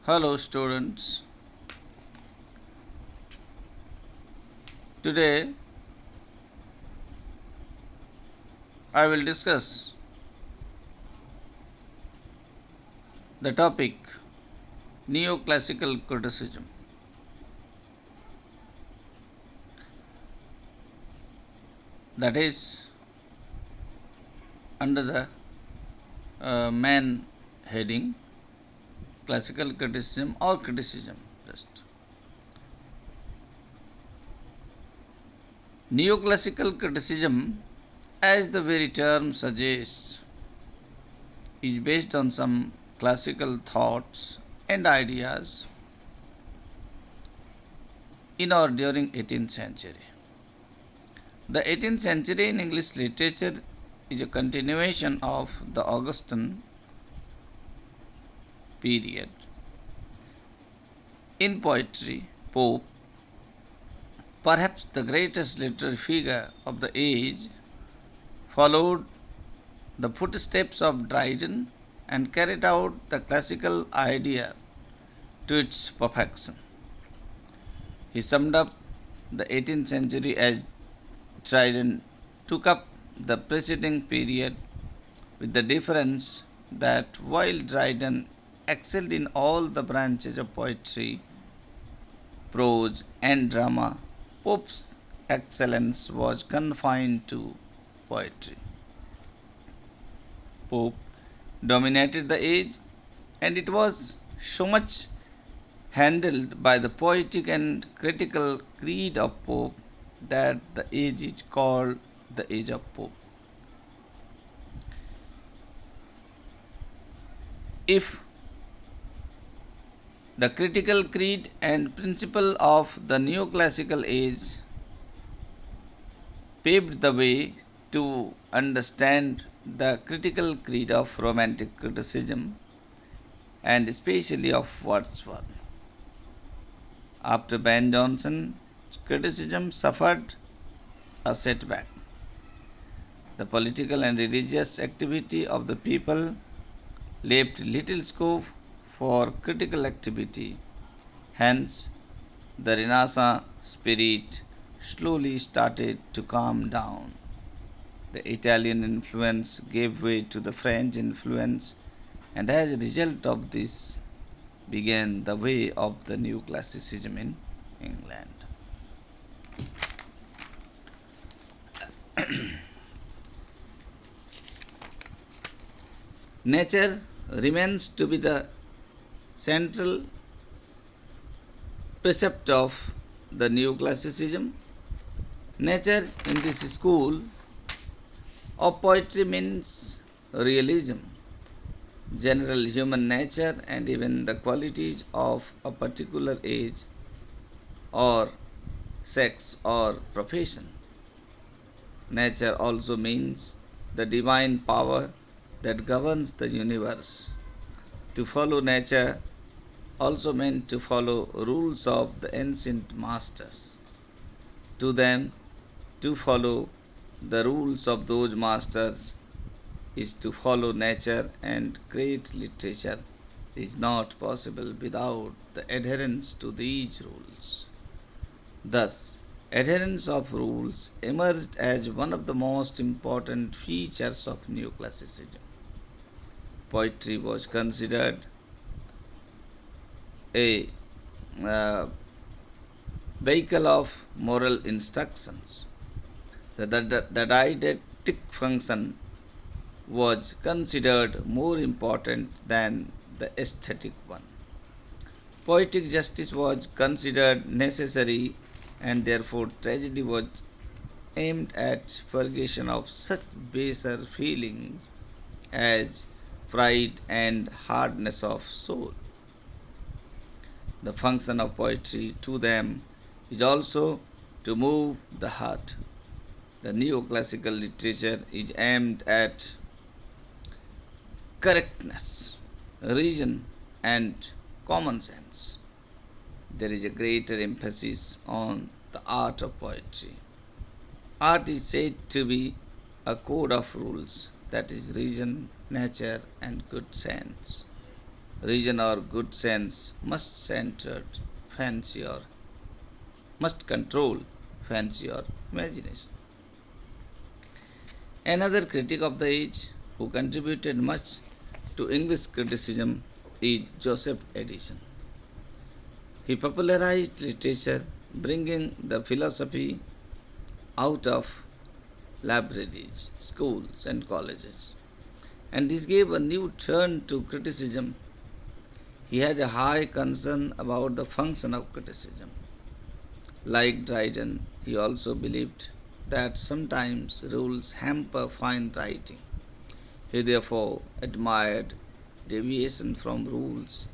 Hello, students. Today I will discuss the topic Neoclassical Criticism. That is under the main heading Classical Criticism or Criticism. Just Neoclassical Criticism, as the very term suggests, is based on some classical thoughts and ideas in or during 18th century. The 18th century in English literature is a continuation of the Augustan period. In poetry, Pope, perhaps the greatest literary figure of the age, followed the footsteps of Dryden and carried out the classical idea to its perfection. He summed up the 18th century as Dryden took up the preceding period, with the difference that while Dryden excelled in all the branches of poetry, prose, and drama, Pope's excellence was confined to poetry. Pope dominated the age, and it was so much handled by the poetic and critical creed of Pope that the age is called the age of Pope. If the critical creed and principle of the neoclassical age paved the way to understand the critical creed of romantic criticism and especially of Wordsworth. After Ben Jonson, criticism suffered a setback. The political and religious activity of the people left little scope for critical activity. Hence, the Renaissance spirit slowly started to calm down. The Italian influence gave way to the French influence, and as a result of this began the way of the new classicism in England. Nature remains to be the central precept of the new classicism. Nature in this school of poetry means realism, general human nature, and even the qualities of a particular age or sex or profession. Nature also means the divine power that governs the universe. To follow nature also meant to follow rules of the ancient masters. To them, to follow the rules of those masters is to follow nature, and great literature is not possible without the adherence to these rules. Thus, adherence of rules emerged as one of the most important features of neoclassicism. Poetry was considered a uh, vehicle of moral instructions. The didactic function was considered more important than the aesthetic one. Poetic justice was considered necessary, and therefore tragedy was aimed at purgation of such baser feelings as pride and hardness of soul. The function of poetry to them is also to move the heart. The neoclassical literature is aimed at correctness, reason, and common sense. There is a greater emphasis on the art of poetry. Art is said to be a code of rules, that is, reason, nature, and good sense. reason or good sense fancy or must control fancy or imagination. Another critic of the age who contributed much to English criticism is Joseph Addison. He popularized literature, bringing the philosophy out of libraries, schools, and colleges. And this gave a new turn to criticism. He had a high concern about the function of criticism. Like Dryden, he also believed that sometimes rules hamper fine writing. He therefore admired deviation from rules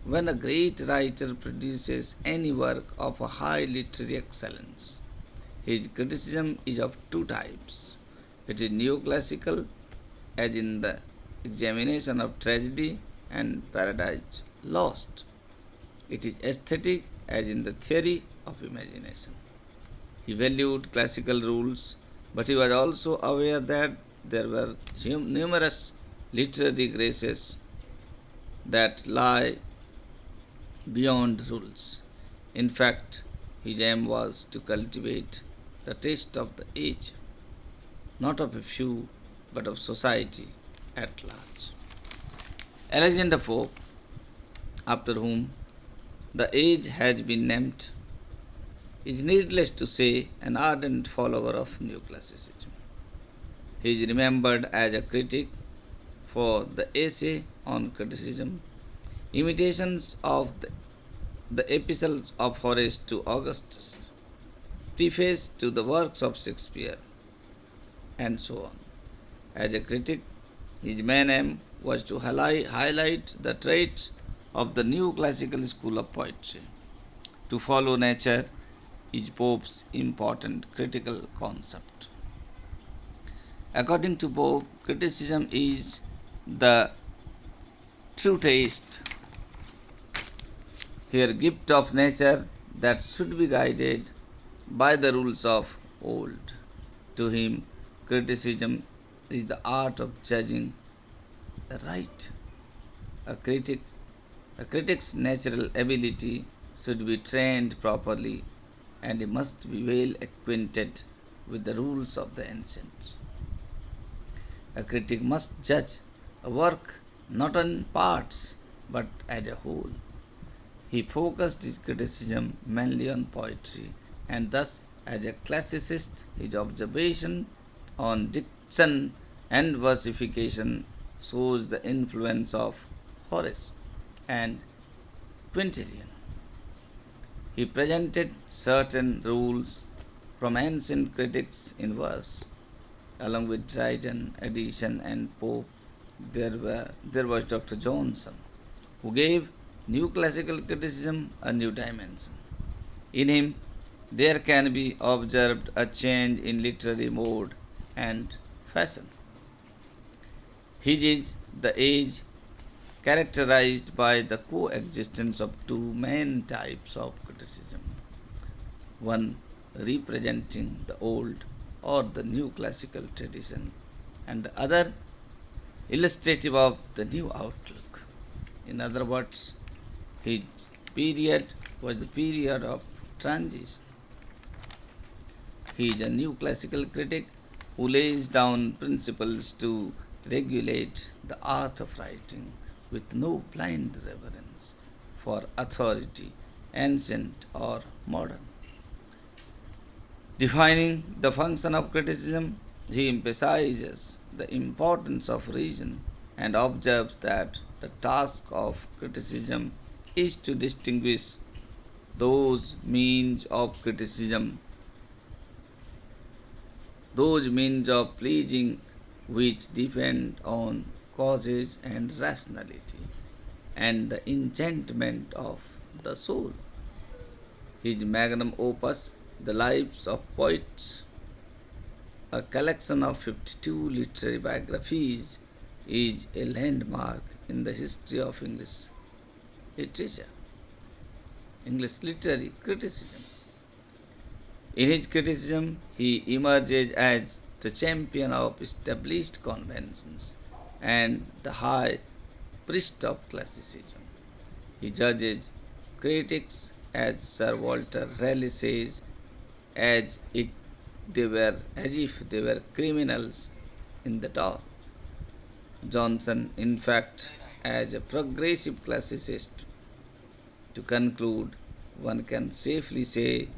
when a great writer produces any work of a high literary excellence. His criticism is of two types. It is neoclassical, as in the examination of tragedy and Paradise Lost. It is aesthetic, as in the theory of imagination. He valued classical rules, but he was also aware that there were numerous literary graces that lie beyond rules. In fact, his aim was to cultivate the taste of the age, not of a few, but of society at large. Alexander Pope, after whom the age has been named, is needless to say an ardent follower of neoclassicism. He is remembered as a critic for the essay on criticism, imitations of the epistles of Horace to Augustus, preface to the works of Shakespeare, and so on. As a critic, his main aim was to highlight the traits of the new classical school of poetry. To follow nature is Pope's important critical concept. According to Pope, criticism is the true taste, here gift of nature that should be guided by the rules of old. To him, criticism is the art of judging the right. A critic, a critic's natural ability should be trained properly, and he must be well acquainted with the rules of the ancients. A critic must judge a work not on parts but as a whole. He focused his criticism mainly on poetry, and thus, as a classicist, his observation on diction and versification shows the influence of Horace and Quintilian. He presented certain rules from ancient critics in verse. Along with Dryden, Addison, and Pope, there was Dr. Johnson, who gave new classical criticism a new dimension. In him, there can be observed a change in literary mode and fashion. His is the age characterized by the coexistence of two main types of criticism, one representing the old or the new classical tradition, and the other illustrative of the new outlook. In other words, his period was the period of transition. He is a new classical critic who lays down principles to regulate the art of writing with no blind reverence for authority, ancient or modern. Defining the function of criticism, he emphasizes the importance of reason and observes that the task of criticism is to distinguish those means of criticism, those means of pleasing which depend on causes and rationality and the enchantment of the soul. His magnum opus, The Lives of Poets, a collection of 52 literary biographies, is a landmark in the history of literature, English literary criticism. In his criticism, he emerges as the champion of established conventions and the high priest of classicism. He judges critics, as Sir Walter Raleigh says, as if they were criminals in the dock. Johnson, in fact, as a progressive classicist. To conclude, one can safely say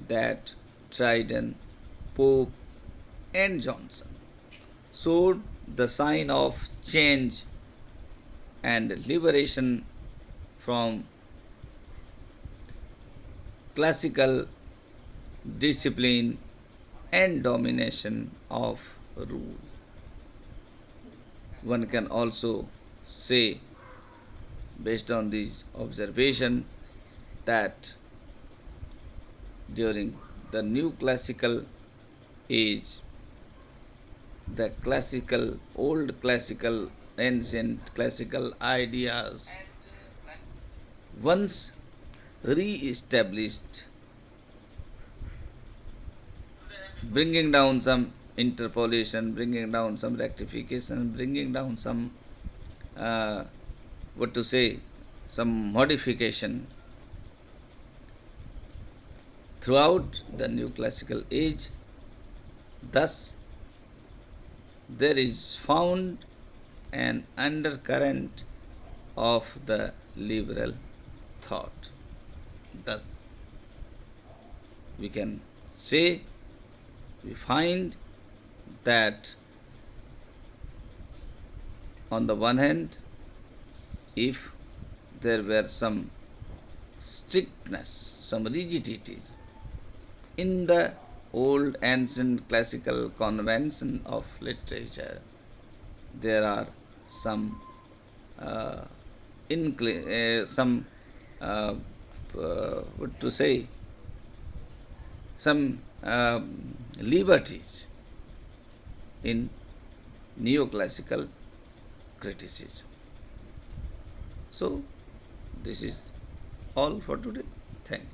that Dryden, Pope, and Johnson showed the sign of change and liberation from classical discipline and domination of rule. One can also say, based on this observation, that during the new classical age, the old classical, ancient classical ideas once re-established, bringing down some interpolation, bringing down some rectification, bringing down some, some modification throughout the new classical age. Thus, there is found an undercurrent of the liberal thought. Thus, we can say, we find that on the one hand, if there were some strictness, some rigidity in the old ancient classical convention of literature, there are some some liberties in neoclassical criticism. So, this is all for today. Thank you.